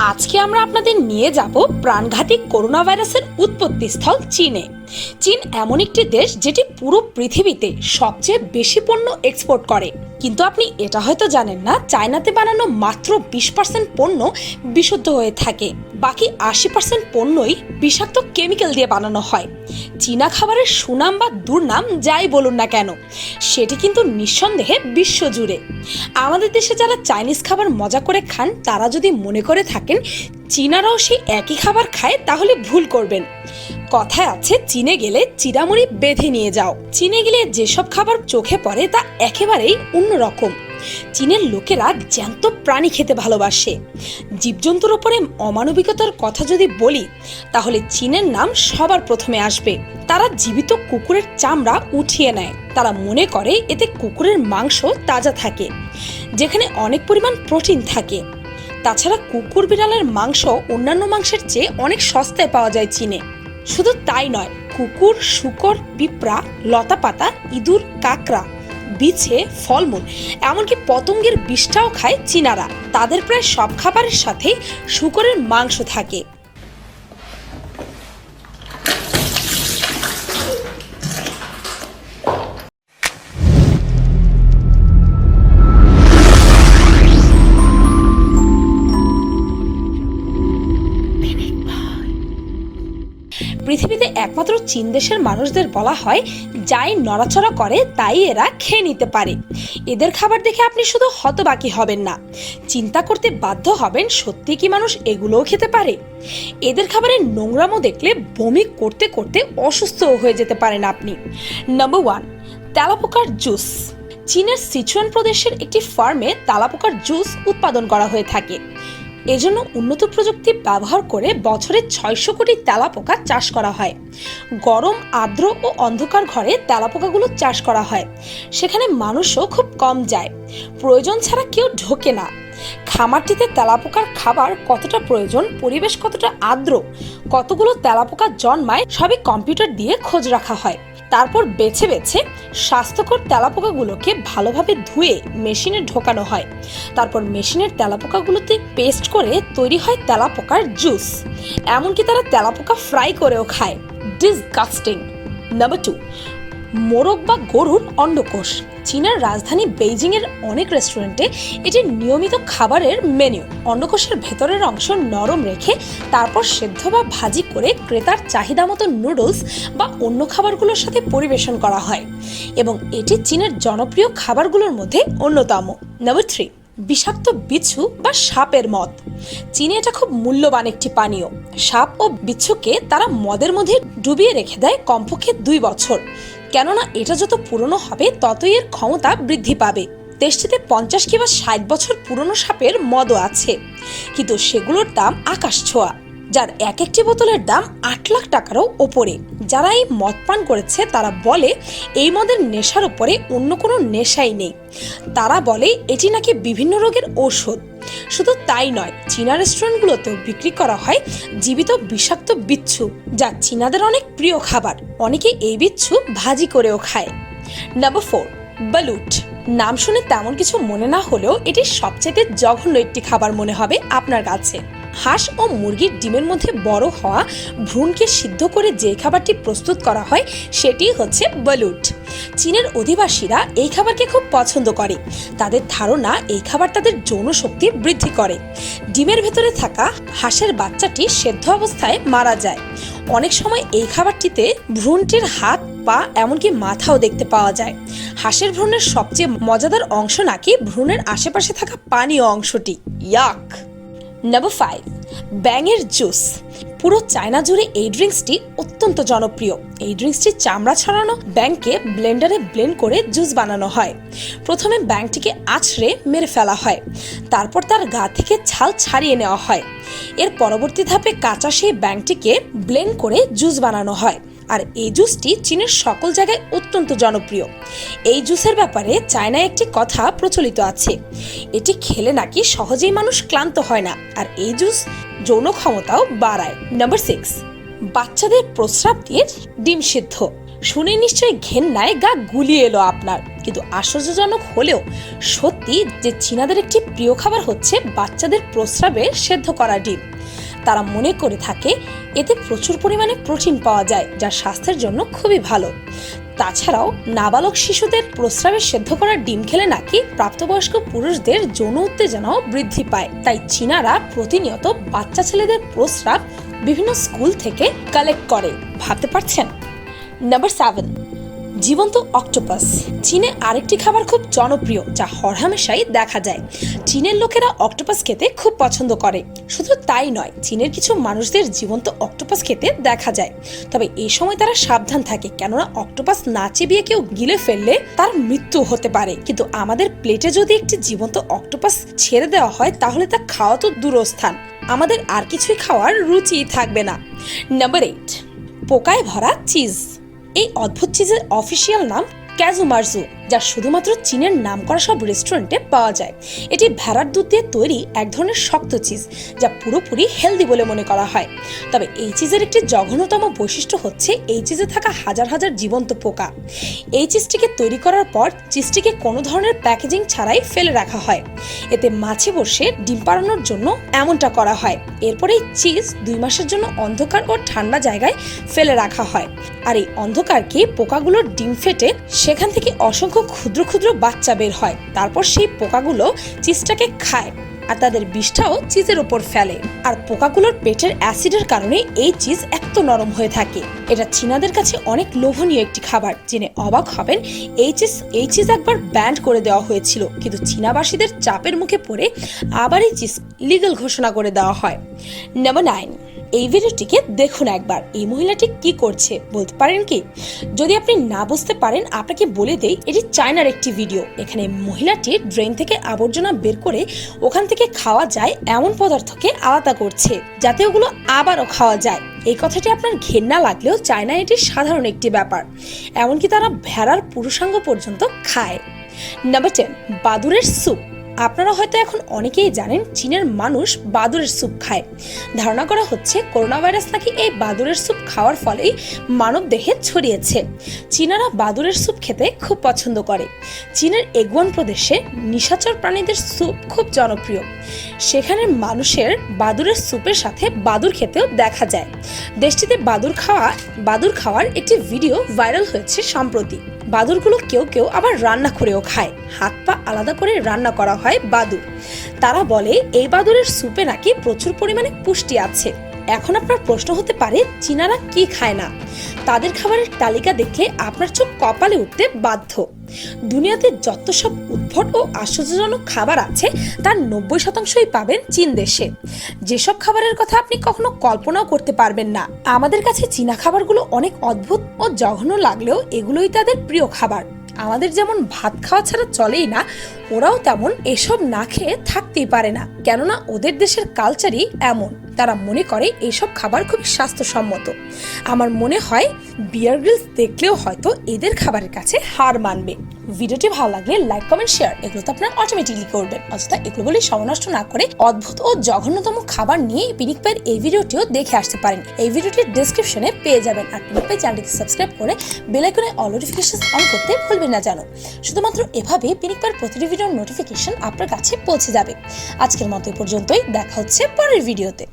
আজকে আমরা আপনাদের নিয়ে যাব প্রাণঘাতী করোনা ভাইরাসের উৎপত্তিস্থল চীনে। চীন এমন একটি দেশ যেটি পুরো পৃথিবীতে সবচেয়ে বেশি পণ্য এক্সপোর্ট করে। কিন্তু আপনি এটা হয়তো জানেন না, চায়নাতে বানানো মাত্র 20% পণ্য বিশুদ্ধ হয়ে থাকে, বাকি 80% পণ্যই বিষাক্ত কেমিক্যাল দিয়ে বানানো হয়। চীনা খাবারের সুনাম বা দুর্নাম যাই বলুন না কেন, সেটি কিন্তু নিঃসন্দেহে বিশ্বজুড়ে। আমাদের দেশে যারা চাইনিজ খাবার মজা করে খান, তারা যদি মনে করে থাকেন চীনারাও সেই একই খাবার খায়, তাহলে ভুল করবেন। কথায় আছে, চীনে গেলে চিড়ামুড়ি বেঁধে নিয়ে যাও। চীনে গেলে যেসব খাবার চোখে পড়ে তা একেবারেই অন্যরকম। চীনের লোকেরা জ্যান্ত প্রাণী খেতে ভালোবাসে। জীবজন্তুর ওপরে অমানবিকতার কথা যদি বলি, তাহলে চীনের নাম সবার প্রথমে আসবে। তারা জীবিত কুকুরের চামড়া উঠিয়ে নেয়। তারা মনে করে এতে কুকুরের মাংস তাজা থাকে, যেখানে অনেক পরিমাণ প্রোটিন থাকে। তাছাড়া কুকুর বিড়ালের মাংস অন্যান্য মাংসের চেয়ে অনেক সস্তায় পাওয়া যায় চীনে। শুধু তাই নয়, কুকুর, শূকর, পিঁপড়া, লতাপাতা, ইঁদুর, কাকড়া, বিছে, ফলমূল, এমনকি পতঙ্গের বিষটাও খায় চীনারা। তাদের প্রায় সব খাবারের সাথেই শূকরের মাংস থাকে। পৃথিবীতে একমাত্র চীন দেশের মানুষদের বলা হয়, যাই নড়াচড়া করে তাই এরা খেয়ে নিতে পারে। এদের খাবার দেখে আপনি শুধু হতবাকি হবেন না, চিন্তা করতে বাধ্য হবেন, সত্যি কি মানুষ এগুলোও খেতে পারে? এদের খাবারের নোংরামো দেখলে বমি করতে করতে অসুস্থ হয়ে যেতে পারেন আপনি। নাম্বার 1, তেলাপোকার জুস। চীনের সিচুয়ান প্রদেশের একটি ফার্মে তেলাপোকার জুস উৎপাদন করা হয়ে থাকে। এজন্য উন্নত প্রযুক্তি ব্যবহার করে বছরে 600 কোটি তেলাপোকা চাষ করা হয়। গরম, আর্দ্র ও অন্ধকার ঘরে তেলাপোকাগুলো চাষ করা হয়। সেখানে মানুষও খুব কম যায়, প্রয়োজন ছাড়া কেউ ঢোকে না। খামারটিতে তেলাপোকার খাবার কতটা প্রয়োজন, পরিবেশ কতটা আর্দ্র, কতগুলো তেলাপোকা জন্মায়, সবই কম্পিউটার দিয়ে খোঁজ রাখা হয়। তারপর বেছে বেছে স্বাস্থ্যকর তেলাপোকাগুলোকে ভালোভাবে ধুয়ে মেশিনে ঢোকানো হয়। তারপর মেশিনের তেলাপোকাগুলোতে পেস্ট করে তৈরি হয় তেলাপোকার জুস। এমনকি তারা তেলাপোকা ফ্রাই করেও খায়। ডিসগাস্টিং। নাম্বার 2, মোরগ বা গরুর অন্ডকোষ। চীনের রাজধানী বেইজিং এর অনেক রেস্টুরেন্টে এটি নিয়মিত খাবারের মেনু। অন্ডকোষের ভেতরের অংশ নরম রেখে তারপর সেদ্ধ বা ভাজি করে ক্রেতার চাহিদা মতো নুডলস বা অন্য খাবারগুলোর সাথে পরিবেশন করা হয়, এবং এটি চীনের জনপ্রিয় খাবারগুলোর মধ্যে অন্যতম। নাম্বার 3, বিষাক্ত বিচ্ছু বা সাপের মদ। চীনে এটা খুব মূল্যবান একটি পানীয়। সাপ ও বিচ্ছুকে তারা মদের মধ্যে ডুবিয়ে রেখে দেয় কমপক্ষে 2 বছর, কেননা এটা যত পুরনো হবে ততই এর ক্ষমতা বৃদ্ধি পাবে। দেশটিতে 50 কিংবা 60 বছর পুরনো সাপের মদও আছে, কিন্তু সেগুলোর দাম আকাশ ছোঁয়া, যার এক একটি বোতলের দাম 8 লাখ টাকারও ওপরে। যারা এই মদ পান করেছে তারা বলে এই মদের নেশার উপরে অন্য কোনো নেশাই নেই। তারা বলে এটি নাকি বিভিন্ন রোগের ঔষধ। শুধু তাই নয়, চীনা রেস্টুরেন্টগুলোতেও বিক্রি করা হয় জীবিত বিষাক্ত বিচ্ছু, যা চীনাদের অনেক প্রিয় খাবার। অনেকে এই বিচ্ছু ভাজি করেও খায়। নাম্বার 4, বালুট। নাম শুনে তেমন কিছু মনে না হলেও এটি সবচেয়ে জঘন্য একটি খাবার মনে হবে আপনার কাছে। হাঁস ও মুরগির ডিমের মধ্যে বড় হওয়া ভ্রূণকে সিদ্ধ করে যে খাবারটি প্রস্তুত করা হয় সেটি হচ্ছে বালুট। চীনের অধিবাসীরা এই খাবারকে খুব পছন্দ করে। তাদের ধারণা এই খাবার তাদের যৌন শক্তি বৃদ্ধি করে। ডিমের ভেতরে থাকা হাঁসের বাচ্চাটি সেদ্ধ অবস্থায় মারা যায়। অনেক সময় এই খাবারটিতে ভ্রূণটির হাত, পা, এমনকি মাথাও দেখতে পাওয়া যায়। হাঁসের ভ্রূণের সবচেয়ে মজাদার অংশ নাকি ভ্রূণের আশেপাশে থাকা পানীয় অংশটি। ইয়াক। নাম্বার 5, ব্যাঙের জুস। পুরো চায়না জুড়ে এই ড্রিঙ্কসটি অত্যন্ত জনপ্রিয়। এই ড্রিঙ্কসটি চামড়া ছাড়ানো ব্যাঙকে ব্লেন্ডারে ব্লেন্ড করে জুস বানানো হয়। প্রথমে ব্যাঙটিকে আছড়ে মেরে ফেলা হয়, তারপর তার গা থেকে ছাল ছাড়িয়ে নেওয়া হয়। এর পরবর্তী ধাপে কাঁচা সেই ব্যাঙটিকে ব্লেন্ড করে জুস বানানো হয়। আর এই জুসটি চীনের সকল জায়গায় অত্যন্ত জনপ্রিয়। এই জুসের ব্যাপারে চায়নায় একটি কথা প্রচলিত আছে, এটি খেলে নাকি সহজেই মানুষ ক্লান্ত হয় না, আর এই জুস যৌন ক্ষমতাও বাড়ায়। নাম্বার 6, বাচ্চাদের প্রস্রাব দিয়ে ডিম সিদ্ধ। শুনে নিশ্চয়ই ঘেন্নায় গা গুলিয়ে এলো আপনার, কিন্তু আশ্চর্যজনক হলেও সত্যি যে চীনাদের একটি প্রিয় খাবার হচ্ছে বাচ্চাদের প্রস্রাবে সেদ্ধ করা ডিম। তারা মনে করে থাকে এতে প্রচুর পরিমাণে প্রোটিন পাওয়া যায়, যা স্বাস্থ্যের জন্য খুবই ভালো। তাছাড়াও নাবালক শিশুদের প্রস্রাবে সেদ্ধ করা ডিম খেলে নাকি প্রাপ্তবয়স্ক পুরুষদের যৌন উত্তেজনাও বৃদ্ধি পায়। তাই চীনারা প্রতিনিয়ত বাচ্চা ছেলেদের প্রস্রাব বিভিন্ন স্কুল থেকে কালেক্ট করে। ভাবতে পারছেন? নাম্বার 7, জীবন্ত অক্টোপাস। চীনে আরেকটি খাবার খুব জনপ্রিয়, যা হরহামেশাই দেখা যায়। চীনের লোকেরা অক্টোপাস খেতে খুব পছন্দ করে। শুধু তাই নয়, চীনের কিছু মানুষদের জীবন্ত অক্টোপাস খেতে দেখা যায়। তবে এই সময় তারা সাবধান থাকে, কেননা অক্টোপাস না চিবিয়ে কেউ গিলে ফেললে তার মৃত্যু হতে পারে। কিন্তু আমাদের প্লেটে যদি একটি জীবন্ত অক্টোপাস ছেড়ে দেওয়া হয়, তাহলে তা খাওয়া তো দূরস্থান, আমাদের আর কিছুই খাওয়ার রুচিই থাকবে না। নাম্বার 8, পোকায় ভরা চিজ। এই অদ্ভুত চিজের অফিসিয়াল নাম ক্যাজুমার্জু, যা শুধুমাত্র চীনের নামকরা সব রেস্টুরেন্টে পাওয়া যায়। এটি ভেড়ার দুধ দিয়ে তৈরি এক ধরনের শক্ত চিজ, যা পুরোপুরি হেলদি বলে মনে করা হয়। তবে এই চিজের একটি জঘন্যতম বৈশিষ্ট্য হচ্ছে এই চিজে থাকা হাজার হাজার জীবন্ত পোকা। এই চিজটিকে তৈরি করার পর চিজটিকে কোনো ধরনের প্যাকেজিং ছাড়াই ফেলে রাখা হয়। এতে মাছি বসে ডিম পাড়ানোর জন্য এমনটা করা হয়। এরপর এই চিজ 2 মাসের জন্য অন্ধকার ও ঠান্ডা জায়গায় ফেলে রাখা হয়। আর এই অন্ধকারকে পোকাগুলোর ডিম ফেটে সেখান থেকে অসংখ্য ক্ষুদ্র ক্ষুদ্র বাচ্চা বের হয়। তারপর সেই পোকাগুলো চিজটাকে খায় আর তাদের বিষটাও চিজের উপর ফেলে। আর পোকাগুলোর পেটের অ্যাসিডের কারণে এই চিজ এত নরম হয়ে থাকে। এটা চীনাদের কাছে অনেক লোভনীয় একটি খাবার। জেনে অবাক হবেন, এই চিজ একবার ব্যান্ড করে দেওয়া হয়েছিল, কিন্তু চীনাবাসীদের চাপের মুখে পড়ে আবার এই চিজ লিগ্যাল ঘোষণা করে দেওয়া হয়। নাম্বার 9, এই ভিডিওটিকে দেখুন একবার। এই মহিলাটি কি করছে বলতে পারেন কি? যদি আপনি না বুঝতে পারেন, আপনাকে বলে দেই, এটি চায়নার একটি ভিডিও। এখানে মহিলাটি ড্রেন থেকে আবর্জনা বের করে ওখান থেকে খাওয়া যায় এমন পদার্থকে আলাদা করছে, যাতে ওগুলো আবারও খাওয়া যায়। এই কথাটি আপনার ঘেন্না লাগলেও চায়নায় এটি সাধারণ একটি ব্যাপার। এমনকি তারা ভেড়ার পুরুষাঙ্গ পর্যন্ত খায়। নাম্বার 10, বাদুড়ের স্যুপ। আপনারা হয়তো এখন অনেকেই জানেন চীনের মানুষ বাদুড়ের স্যুপ খায়। ধারণা করা হচ্ছে করোনা ভাইরাস নাকি এই বাদুড়ের স্যুপ খাওয়ার ফলেই মানব দেহে ছড়িয়েছে। চীনারা বাদুড়ের স্যুপ খেতে খুব পছন্দ করে। চীনের এগুয়ান প্রদেশে নিশাচর প্রাণীদের স্যুপ খুব জনপ্রিয়। সেখানে মানুষের বাদুড়ের স্যুপের সাথে বাদুড় খেতেও দেখা যায়। দেশটিতে বাদুড় খাওয়ার একটি ভিডিও ভাইরাল হয়েছে সম্প্রতি। বাদুড়গুলো কেউ কেউ আবার রান্না করেও খায়। হাত পা আলাদা করে রান্না করা হয় বাদুড়। তারা বলে এই বাদুড়ের স্যুপে নাকি প্রচুর পরিমাণে পুষ্টি আছে। এখন আপনার প্রশ্ন হতে পারে, চীনারা কি খায় না? তাদের খাবারের তালিকা দেখলে আপনার চোখ কপালে উঠতে বাধ্য। দুনিয়াতে যত সব উদ্ভট ও আশ্চর্যজনক খাবার আছে, তার 90%ই পাবেন চীন দেশে। যেসব খাবারের কথা আপনি কখনো কল্পনাও করতে পারবেন না। আমাদের কাছে চীনা খাবারগুলো অনেক অদ্ভুত ও জঘন্য লাগলেও এগুলোই তাদের প্রিয় খাবার। আমাদের যেমন ভাত খাওয়া ছাড়া চলেই না, ওরাও তেমন এসব না খেয়ে থাকতেই পারে না, কেননা ওদের দেশের কালচারই এমন। তারা মনে করে এইসব খাবার খুব স্বাস্থ্যসম্মত। আমার মনে হয় বিয়ার গ্রিলস দেখলেও হয়তো এদের খাবারের কাছে হার মানবে। ভিডিওটি ভালো লাগলে লাইক, কমেন্ট, শেয়ার এগুলো তো আপনারা অটোমেটিকলি করবেন। অযথা এগুলো বলে সময় নষ্ট না করে অদ্ভুত ও জঘন্যতম খাবার নিয়ে পিনিক পাইয়ের এই ভিডিওটিও দেখে আসতে পারেন। এই ভিডিওটির ডেসক্রিপশনে পেয়ে যাবেন। আর পিনিক পাই চ্যানেলটিকে সাবস্ক্রাইব করে বেল আইকনে অল নোটিফিকেশন অন করতে ভুলবেন না জানো। শুধুমাত্র এভাবে পিনিক পাইয়ের প্রতিটি ভিডিওর নোটিফিকেশন আপনার কাছে পৌঁছে যাবে। আজকের মতো এই পর্যন্তই, দেখা হচ্ছে পরের ভিডিওতে।